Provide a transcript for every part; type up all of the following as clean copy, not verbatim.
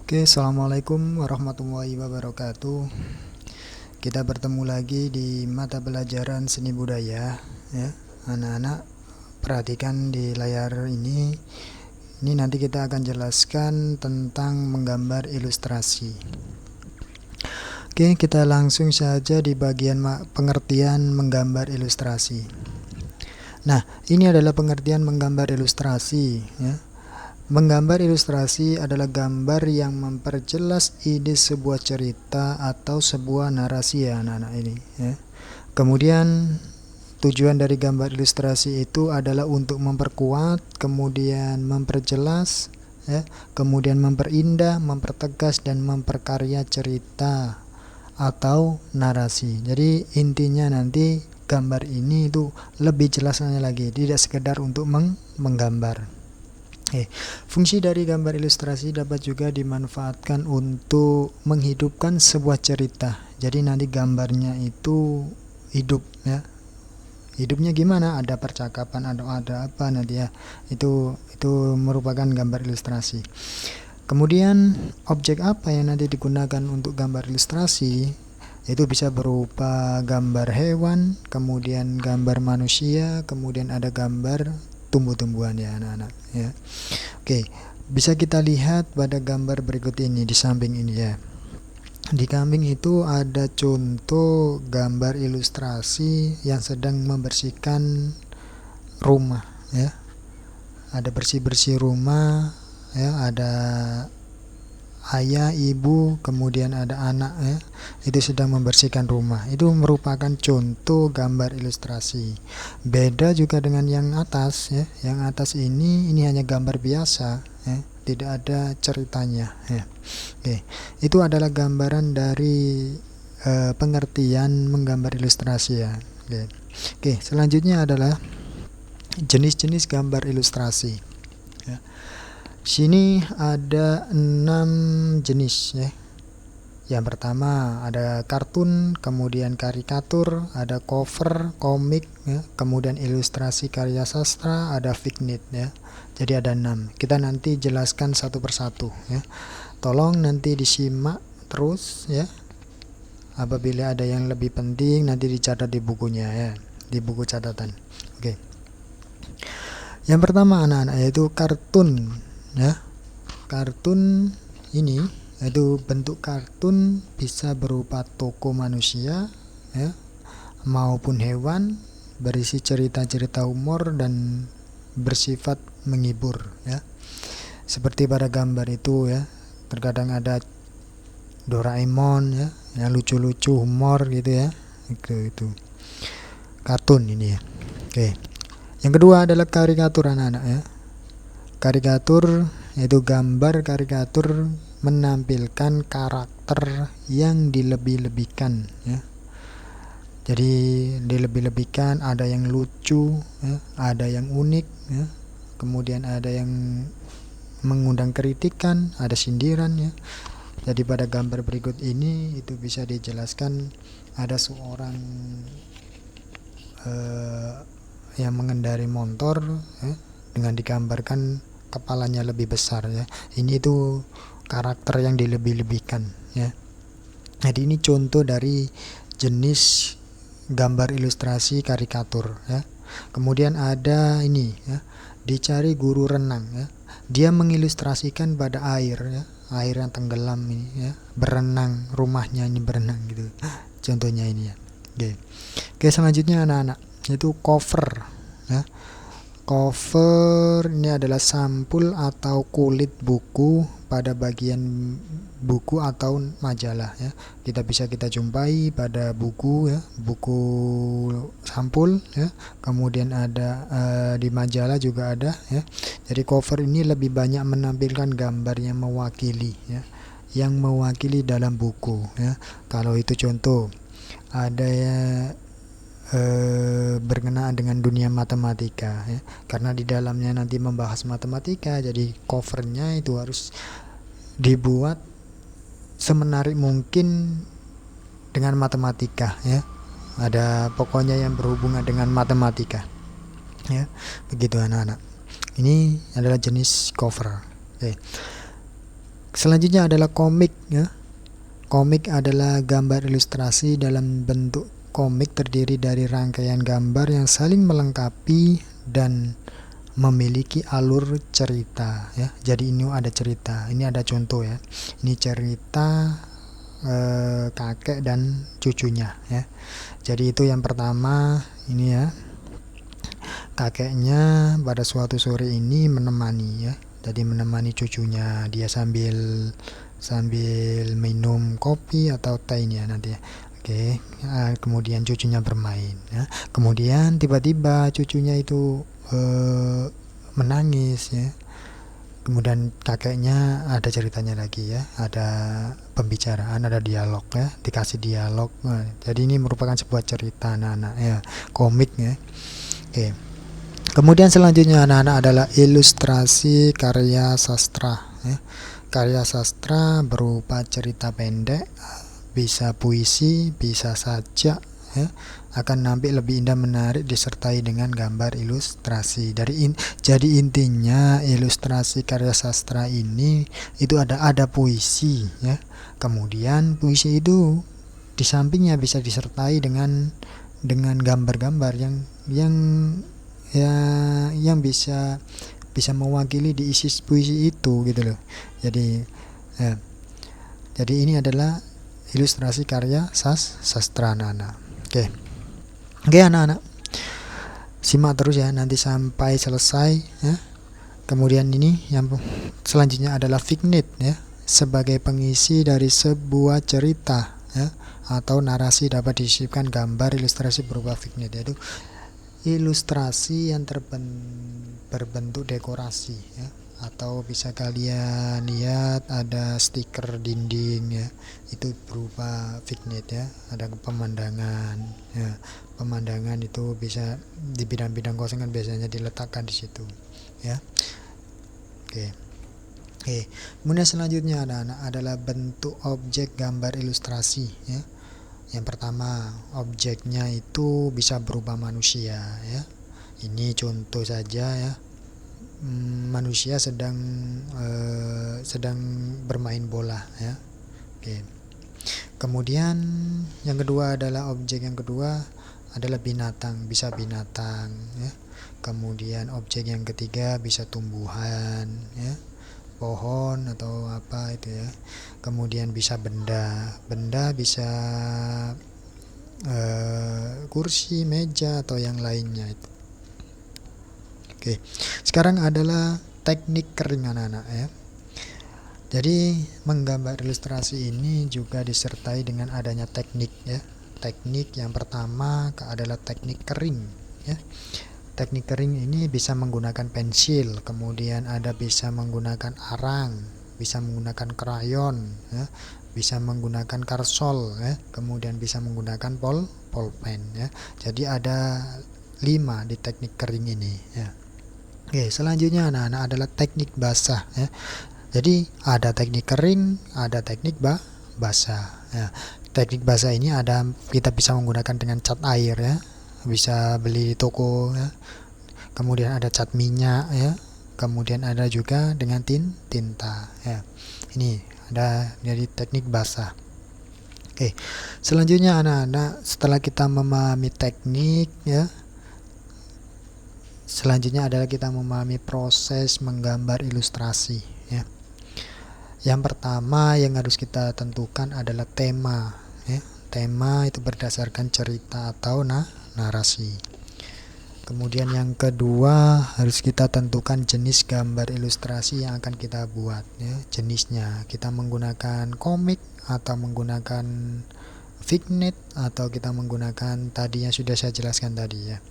Oke, assalamualaikum warahmatullahi wabarakatuh. Kita bertemu lagi di mata pelajaran seni budaya, ya. Anak-anak, perhatikan di layar ini. Ini nanti kita akan jelaskan tentang menggambar ilustrasi. Oke, kita langsung saja di bagian pengertian menggambar ilustrasi. Nah, ini adalah pengertian menggambar ilustrasi, ya. Menggambar ilustrasi adalah gambar yang memperjelas ide sebuah cerita atau sebuah narasi, ya anak-anak ini, ya. Kemudian tujuan dari gambar ilustrasi itu adalah untuk memperkuat, kemudian memperjelas, ya, kemudian memperindah, mempertegas dan memperkarya cerita atau narasi. Jadi intinya nanti gambar ini itu lebih jelasnya lagi, tidak sekedar untuk menggambar. Fungsi dari gambar ilustrasi dapat juga dimanfaatkan untuk menghidupkan sebuah cerita. Jadi nanti gambarnya itu hidup, ya. Hidupnya gimana? Ada percakapan, ada apa nanti, ya. Itu merupakan gambar ilustrasi. Kemudian objek apa yang nanti digunakan untuk gambar ilustrasi? Itu bisa berupa gambar hewan, kemudian gambar manusia, kemudian ada gambar tumbuh-tumbuhan, ya anak-anak, ya. Oke, bisa kita lihat pada gambar berikut ini di samping ini, ya. Di samping itu ada contoh gambar ilustrasi yang sedang membersihkan rumah, ya. Ada bersih-bersih rumah, ya, ada ayah, ibu, kemudian ada anak, ya. Itu sedang membersihkan rumah. Itu merupakan contoh gambar ilustrasi. Beda juga dengan yang atas, ya. Yang atas ini hanya gambar biasa, ya. Tidak ada ceritanya, ya. Oke. Itu adalah gambaran dari pengertian menggambar ilustrasi, ya. Oke, selanjutnya adalah jenis-jenis gambar ilustrasi, ya. Sini ada 6 jenis, ya. Yang pertama ada kartun, kemudian karikatur, ada cover, komik, ya. Kemudian ilustrasi karya sastra, ada fignet, ya. Jadi ada 6. Kita nanti jelaskan satu persatu, ya. Tolong nanti disimak terus, ya. Apabila ada yang lebih penting nanti dicatat di bukunya, ya, di buku catatan. Oke. Yang pertama anak-anak yaitu kartun, ya. Kartun ini yaitu bentuk kartun bisa berupa tokoh manusia, ya, maupun hewan, berisi cerita-cerita humor dan bersifat menghibur, ya. Seperti pada gambar itu, ya, terkadang ada Doraemon, ya, yang lucu-lucu humor gitu, ya. Itu kartun ini, ya. Oke. Yang kedua adalah karikatur anak-anak, ya. Karikatur yaitu gambar karikatur menampilkan karakter yang dilebih-lebihkan, ya. Jadi dilebih-lebihkan, ada yang lucu, ya, ada yang unik, ya. Kemudian ada yang mengundang kritikan, ada sindiran, ya. Jadi pada gambar berikut ini itu bisa dijelaskan ada seorang yang mengendari motor, ya, dengan digambarkan kepalanya lebih besar, ya. Ini itu karakter yang dilebih-lebihkan, ya. Jadi ini contoh dari jenis gambar ilustrasi karikatur, ya. Kemudian ada ini, ya, dicari guru renang, ya. Dia mengilustrasikan pada air, ya, air yang tenggelam ini, ya, berenang, rumahnya ini berenang gitu. Contohnya ini, ya. Oke, selanjutnya anak-anak itu cover, ya. Cover ini adalah sampul atau kulit buku pada bagian buku atau majalah, ya. Kita jumpai pada buku, ya, buku sampul, ya. Kemudian ada di majalah juga ada, ya. Jadi cover ini lebih banyak menampilkan gambar yang mewakili, ya, yang mewakili dalam buku, ya. Kalau itu contoh ada, ya, berkenaan dengan dunia matematika, ya, karena di dalamnya nanti membahas matematika, jadi covernya itu harus dibuat semenarik mungkin dengan matematika, ya. Ada pokoknya yang berhubungan dengan matematika, ya. Begitu anak-anak. Ini adalah jenis cover. Oke. Selanjutnya adalah komik ya. Komik adalah gambar ilustrasi dalam bentuk komik terdiri dari rangkaian gambar yang saling melengkapi dan memiliki alur cerita ya. Jadi ini ada cerita. Ini ada contoh ya. Ini cerita kakek dan cucunya ya. Jadi itu yang pertama ini ya. Kakeknya pada suatu sore ini menemani ya. Jadi menemani cucunya, dia sambil minum kopi atau teh ini ya nanti ya. Oke, kemudian cucunya bermain ya. Kemudian tiba-tiba cucunya itu menangis ya. Kemudian kakeknya ada ceritanya lagi ya, ada pembicaraan, ada dialog ya, dikasih dialog. Nah, jadi ini merupakan sebuah cerita anak-anak ya, komik ya. Oke. Kemudian selanjutnya anak-anak adalah ilustrasi karya sastra ya. Karya sastra berupa cerita pendek, bisa puisi, bisa sajak ya, akan nampil lebih indah, menarik, disertai dengan gambar ilustrasi. Jadi intinya ilustrasi karya sastra ini itu ada puisi ya. Kemudian puisi itu di sampingnya bisa disertai dengan gambar-gambar yang bisa mewakili di isi puisi itu gitu loh. Jadi ini adalah ilustrasi karya sastra anak-anak. Oke anak-anak, simak terus ya nanti sampai selesai ya. Kemudian ini yang selanjutnya adalah vignette ya, sebagai pengisi dari sebuah cerita ya atau narasi dapat disisipkan gambar ilustrasi berupa vignette, yaitu ilustrasi yang berbentuk dekorasi ya. Atau bisa kalian lihat ada stiker dinding ya, itu berupa vignette ya. Ada pemandangan ya, pemandangan itu bisa di bidang-bidang kosong kan biasanya diletakkan di situ ya. Oke. Kemudian selanjutnya anak-anak adalah bentuk objek gambar ilustrasi ya. Yang pertama, objeknya itu bisa berupa manusia ya. Ini contoh saja ya. Manusia sedang bermain bola ya. Oke. Kemudian yang kedua adalah objek yang kedua adalah binatang, bisa binatang ya. Kemudian objek yang ketiga bisa tumbuhan ya, pohon atau apa itu ya. Kemudian bisa benda bisa kursi, meja atau yang lainnya itu. Oke, sekarang adalah teknik kering anak-anak ya. Jadi menggambar ilustrasi ini juga disertai dengan adanya teknik ya. Teknik yang pertama adalah teknik kering ya. Teknik kering ini bisa menggunakan pensil, kemudian ada bisa menggunakan arang, bisa menggunakan krayon ya, bisa menggunakan karsol ya, kemudian bisa menggunakan pulpen ya. Jadi ada 5 di teknik kering ini ya. Oke, selanjutnya anak-anak adalah teknik basah ya. Jadi ada teknik kering, ada teknik basah ya. Teknik basah ini ada kita bisa menggunakan dengan cat air ya, bisa beli di toko ya. Kemudian ada cat minyak ya. Kemudian ada juga dengan tinta ya. Ini ada dari teknik basah. Oke, selanjutnya anak-anak setelah kita memahami teknik ya, selanjutnya adalah kita memahami proses menggambar ilustrasi ya. Yang pertama yang harus kita tentukan adalah tema ya. Tema itu berdasarkan cerita atau narasi. Kemudian yang kedua harus kita tentukan jenis gambar ilustrasi yang akan kita buat ya. Jenisnya kita menggunakan komik atau menggunakan vignette atau kita menggunakan tadi yang sudah saya jelaskan tadi ya.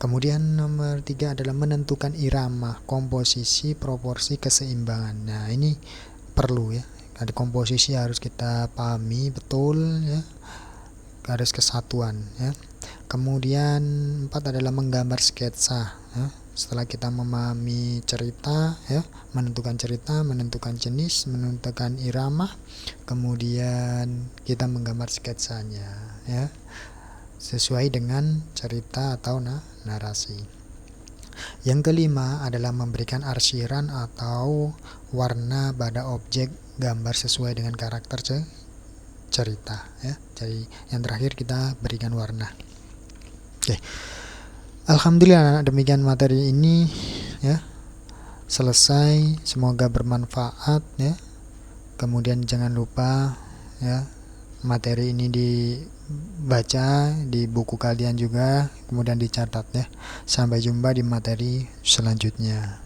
Kemudian nomor 3 adalah menentukan irama, komposisi, proporsi, keseimbangan. Nah ini perlu ya, ada komposisi harus kita pahami betul ya, garis kesatuan ya. Kemudian 4 adalah menggambar sketsa ya. Setelah kita memahami cerita ya, menentukan cerita, menentukan jenis, menentukan irama, kemudian kita menggambar sketsanya ya, sesuai dengan cerita atau narasi. Yang kelima adalah memberikan arsiran atau warna pada objek gambar sesuai dengan karakter cerita ya. Jadi yang terakhir kita berikan warna. Oke. Alhamdulillah anak-anak, demikian materi ini ya. Selesai, semoga bermanfaat ya. Kemudian jangan lupa ya, materi ini dibaca di buku kalian juga, kemudian dicatat ya. Sampai jumpa di materi selanjutnya.